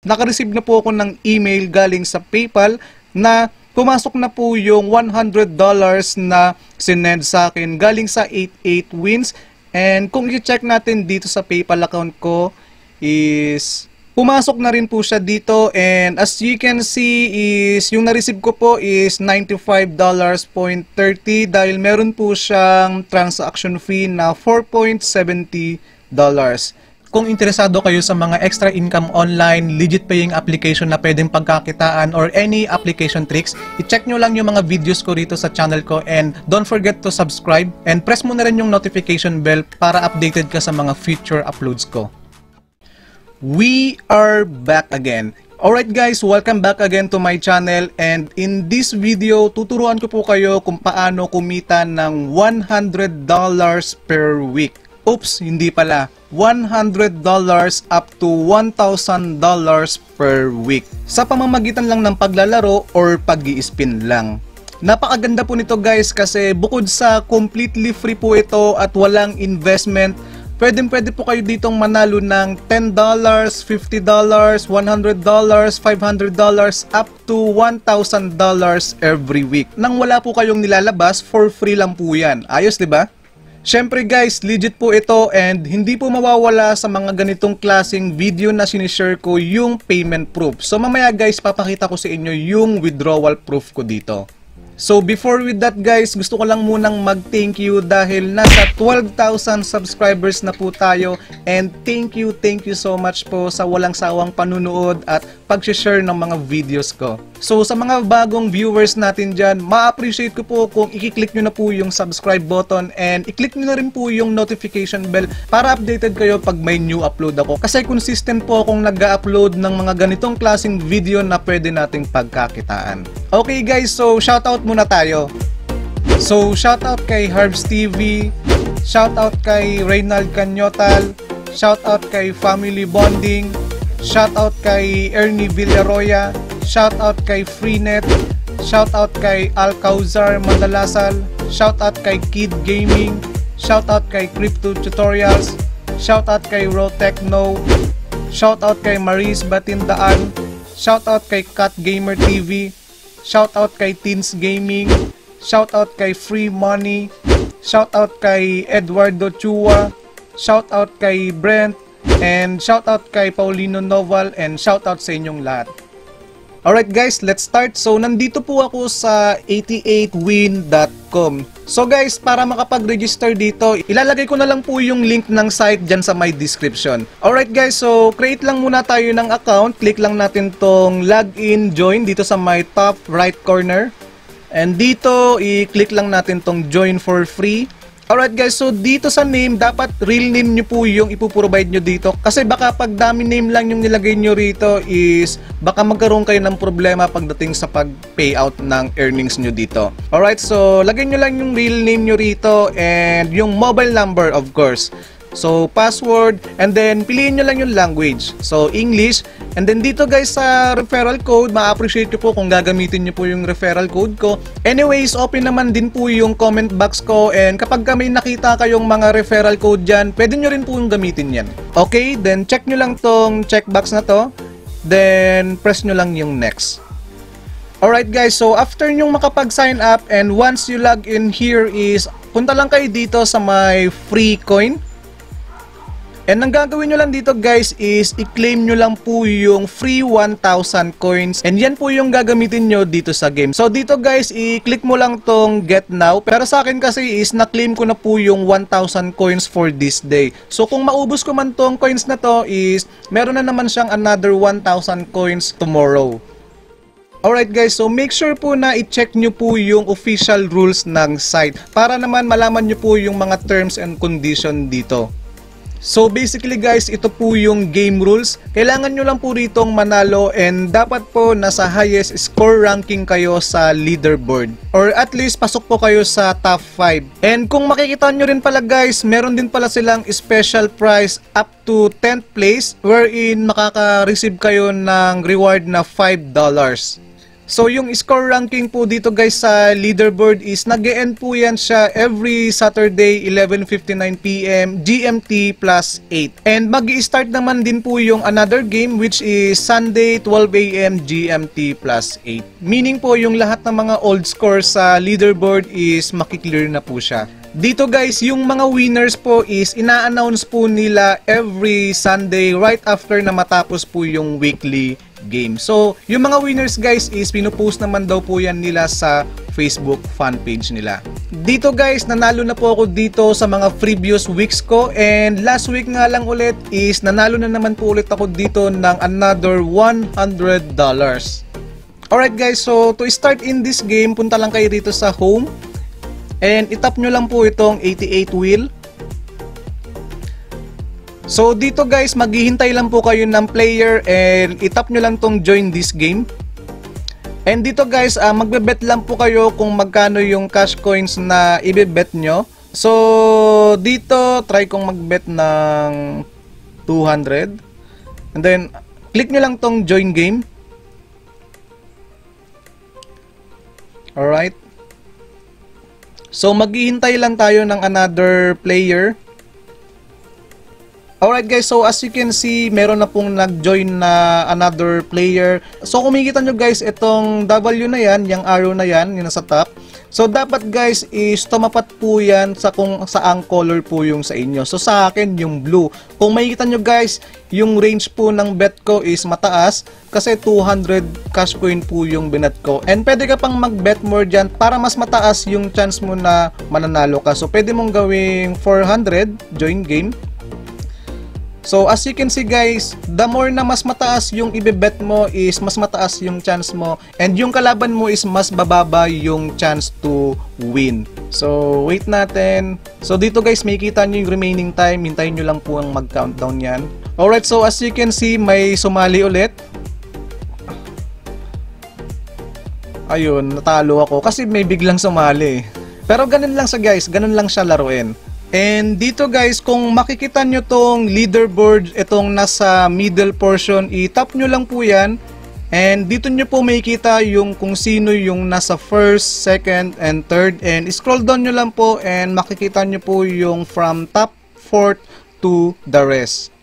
Naka-receive na po ako ng email galing sa PayPal na pumasok na po yung $100 na sinend sa akin galing sa 88 Wins. And kung i-check natin dito sa PayPal account ko is pumasok na rin po siya dito, and as you can see is yung na-receive ko po is $95.30 dahil meron po siyang transaction fee na $4.70. Kung interesado kayo sa mga extra income online, legit paying application na pwedeng pagkakitaan or any application tricks, i-check nyo lang yung mga videos ko rito sa channel ko, and don't forget to subscribe and press mo na rin yung notification bell para updated ka sa mga future uploads ko. We are back again. Alright guys, welcome back again to my channel, and in this video, tuturuan ko po kayo kung paano kumita ng $100 per week. Oops, hindi pala. $100 up to $1,000 per week sa pamamagitan lang ng paglalaro or pag-i-spin lang. Napakaganda po nito guys kasi bukod sa completely free po ito at walang investment, pwede po kayo ditong manalo ng $10, $50, $100, $500 up to $1,000 every week. Nang wala po kayong nilalabas, for free lang po yan. Ayos, 'di ba? Syempre guys, legit po ito, and hindi po mawawala sa mga ganitong klaseng video na sinishare ko yung payment proof. So mamaya guys, papakita ko sa inyo yung withdrawal proof ko dito. So before with that guys, gusto ko lang munang mag-thank you dahil nasa 12,000 subscribers na po tayo, and thank you so much po sa walang sawang panunood at pag-share ng mga videos ko. So sa mga bagong viewers natin dyan, ma-appreciate ko po kung i-click nyo na po yung subscribe button and i-click nyo na rin po yung notification bell para updated kayo pag may new upload ako. Kasi consistent po akong nag-upload ng mga ganitong klaseng video na pwede nating pagkakitaan. Okay guys, so shoutout muna tayo. So shoutout kay Harbs TV, shoutout kay Reynald Canyotal, shoutout kay Family Bonding, shoutout kay Ernie Villaroya, shoutout kay Freenet, shoutout kay Alcauzar Madalasal, shoutout kay Kid Gaming, shoutout kay Crypto Tutorials, shoutout kay Rotechno, shoutout kay Maris Batindaan, shoutout kay Cat Gamer TV, shoutout kay Teens Gaming, shoutout kay Free Money, shoutout kay Eduardo Chua, shoutout kay Brent, and shoutout kay Paulino Noval, and shoutout sa inyong lahat. Alright guys, let's start. So nandito po ako sa 88win.com. So guys, para makapag-register dito, ilalagay ko na lang po yung link ng site dyan sa my description. Alright guys, so create lang muna tayo ng account. Click lang natin tong login, join dito sa my top right corner. And dito, i-click lang natin tong join for free. Alright guys, so dito sa name, dapat real name nyo po yung ipoprovide nyo dito. Kasi baka pag dami name lang yung nilagay nyo rito is baka magkaroon kayo ng problema pagdating sa pag-payout ng earnings nyo dito. Alright, so lagay nyo lang yung real name nyo rito and yung mobile number of course. So password, and then piliin nyo lang yung language. So English, and then dito guys sa referral code, ma-appreciate ko po kung gagamitin nyo po yung referral code ko. Anyways, open naman din po yung comment box ko, and kapag may nakita kayong mga referral code dyan, pwede nyo rin po yung gamitin yan. Okay, then check nyo lang tong checkbox na to, then press nyo lang yung next. Alright guys, so after nyong makapag-sign up and once you log in here is, punta lang kayo dito sa my free coin. And ang gagawin nyo lang dito guys is i-claim nyo lang po yung free 1,000 coins, and yan po yung gagamitin nyo dito sa game. So dito guys, i-click mo lang tong get now. Pero sa akin kasi is na-claim ko na po yung 1,000 coins for this day. So kung maubos ko man tong coins na to is meron na naman siyang another 1,000 coins tomorrow. Alright guys, so make sure po na i-check nyo po yung official rules ng site para naman malaman nyo po yung mga terms and condition dito. So basically guys, ito po yung game rules. Kailangan nyo lang po ritong manalo, and dapat po nasa highest score ranking kayo sa leaderboard, or at least pasok po kayo sa top 5. And kung makikita nyo rin pala guys, meron din pala silang special prize up to 10th place wherein makaka-receive kayo ng reward na $5. So yung score ranking po dito guys sa leaderboard is nag-e-end po yan siya every Saturday 11:59 PM GMT plus 8. And mag-i-start naman din po yung another game which is Sunday 12 AM GMT plus 8. Meaning po yung lahat ng mga old scores sa leaderboard is makiklear na po siya. Dito guys, yung mga winners po is ina-announce po nila every Sunday right after na matapos po yung weekly game. So, yung mga winners guys is pinupost naman daw po yan nila sa Facebook fan page nila. Dito guys, nanalo na po ako dito sa mga previous weeks ko, and last week nga lang ulit is nanalo na naman po ulit ako dito ng another $100. Alright guys, so to start in this game, punta lang kayo dito sa home. And itap nyo lang po itong 88 wheel. So dito guys, maghihintay lang po kayo ng player and itap nyo lang tong join this game. And dito guys, magbe-bet lang po kayo kung magkano yung cash coins na ibe-bet nyo. So dito, try kong mag-bet ng 200. And then, click nyo lang tong join game. Alright. So maghihintay lang tayo ng another player. Alright guys, so as you can see, meron na pong nag-join na another player. So kung makikita nyo guys, itong W na yan, yung arrow na yan, yung nasa top. So dapat guys is tumapat po yan sa kung saang color po yung sa inyo. So sa akin yung blue. Kung makikita nyo guys, yung range po ng bet ko is mataas kasi 200 cash coin po yung binat ko. And pwede ka pang mag-bet more dyan para mas mataas yung chance mo na mananalo ka. So pwede mong gawing 400 join game. So as you can see guys, the more na mas mataas yung ibe-bet mo is mas mataas yung chance mo, and yung kalaban mo is mas bababa yung chance to win. So wait natin. So dito guys, makikita nyo yung remaining time. Hintayin nyo lang po ang mag-countdown yan. Alright, so as you can see, may sumali ulit. Ayun, natalo ako kasi may biglang sumali. Pero ganun lang siya guys, ganun lang siya laruin. And dito guys, kung makikita nyo tong leaderboard, itong nasa middle portion, i-tap nyo lang po yan. And dito nyo po makikita yung kung sino yung nasa first, second, and third. And scroll down nyo lang po and makikita nyo po yung from top, fourth to the rest.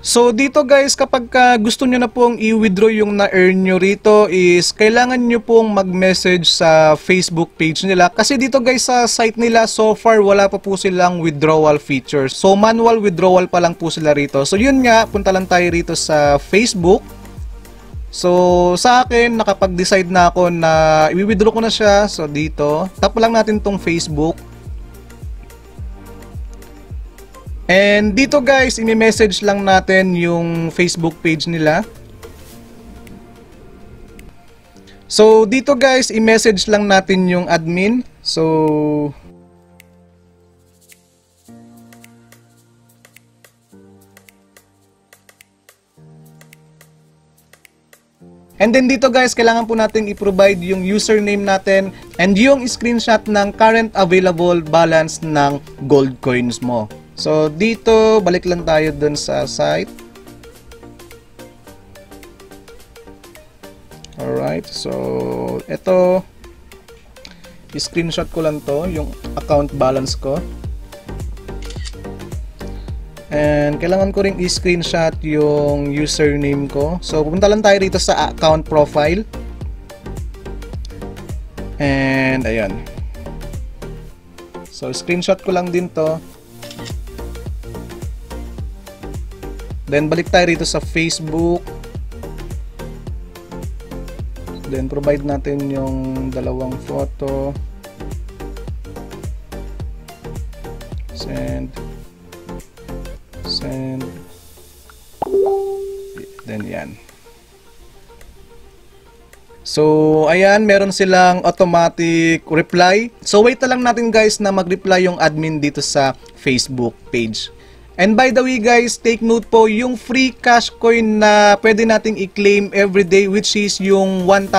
So dito guys, kapag gusto nyo na pong i-withdraw yung na-earn nyo rito is kailangan nyo pong mag-message sa Facebook page nila. Kasi dito guys sa site nila so far wala pa po silang withdrawal features. So manual withdrawal pa lang po sila rito. So yun nga, punta lang tayo rito sa Facebook. So sa akin, nakapag-decide na ako na i-withdraw ko na siya. So dito, tap lang natin tong Facebook. And dito guys, i-message lang natin yung Facebook page nila. So dito guys, i-message lang natin yung admin. So and then dito guys, kailangan po natin i-provide yung username natin and yung screenshot ng current available balance ng gold coins mo. So dito, balik lang tayo dun sa site. Alright, so ito, i-screenshot ko lang to, yung account balance ko. And kailangan ko ring i-screenshot yung username ko. So pupunta lang tayo dito sa account profile. And ayan. So screenshot ko lang din to. Then balik tayo rito sa Facebook. Then provide natin yung dalawang photo. Send. Then yan. So ayan, meron silang automatic reply. So wait na lang natin guys na mag-reply yung admin dito sa Facebook page. And by the way guys, take note po, yung free cash coin na pwede nating i-claim everyday, which is yung $1,000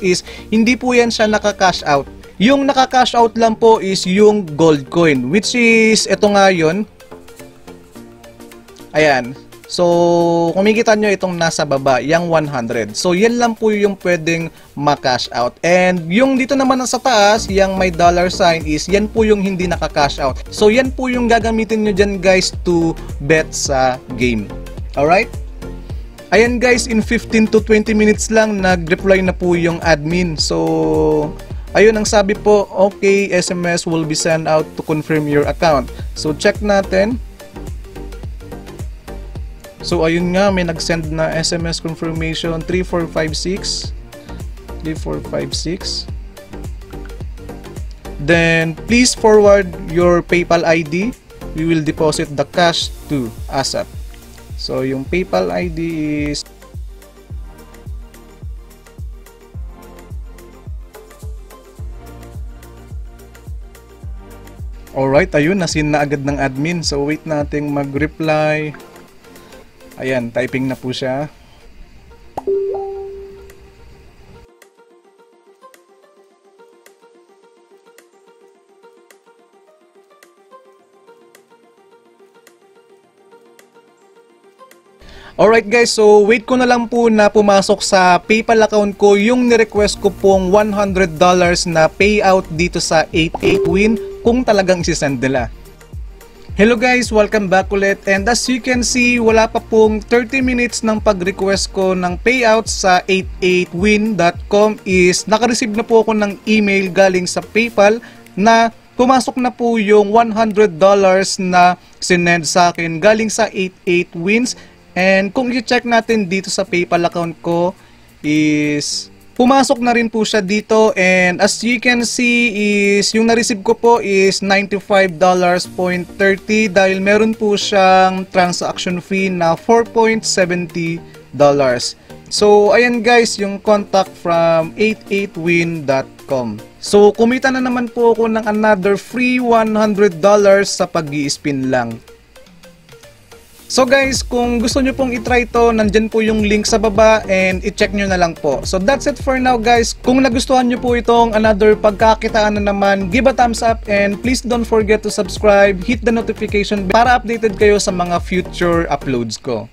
is hindi po yan siya naka-cash out. Yung naka-cash out lang po is yung gold coin, which is ito nga yun. Ayan. So, kumikita nyo itong nasa baba, yung 100. So, yan lang po yung pwedeng ma-cash out. And yung dito naman sa taas, yung may dollar sign is, yan po yung hindi naka-cash out. So, yan po yung gagamitin nyo dyan guys to bet sa game. Alright? Ayan guys, in 15 to 20 minutes lang, nag-reply na po yung admin. So, ayun ang sabi po, okay, SMS will be sent out to confirm your account. So, check natin. So ayun nga, may nag-send na SMS confirmation 3456. Then please forward your PayPal ID. We will deposit the cash to ASAP. So yung PayPal ID is alright, ayun, nasin na agad ng admin. So wait nating mag-reply. Ayan, typing na po siya. Alright guys, so wait ko na lang po na pumasok sa PayPal account ko yung nirequest ko pong $100 na payout dito sa 88win kung talagang isisend nila. Hello guys, welcome back ulit, and as you can see, wala pa pong 30 minutes ng pag-request ko ng payout sa 88win.com is naka-receive na po ako ng email galing sa PayPal na pumasok na po yung $100 na sinend sa akin galing sa 88wins. And kung i-check natin dito sa PayPal account ko is pumasok na rin po siya dito, and as you can see is yung na-receive ko po is $95.30 dahil meron po siyang transaction fee na $4.70. So ayan guys, yung contact from 88win.com. So kumita na naman po ako ng another free $100 sa pag-i-spin lang. So guys, kung gusto nyo pong itry to, nandyan po yung link sa baba and i-check nyo na lang po. So that's it for now guys. Kung nagustuhan nyo po itong another pagkakitaan na naman, give a thumbs up and please don't forget to subscribe, hit the notification bell para updated kayo sa mga future uploads ko.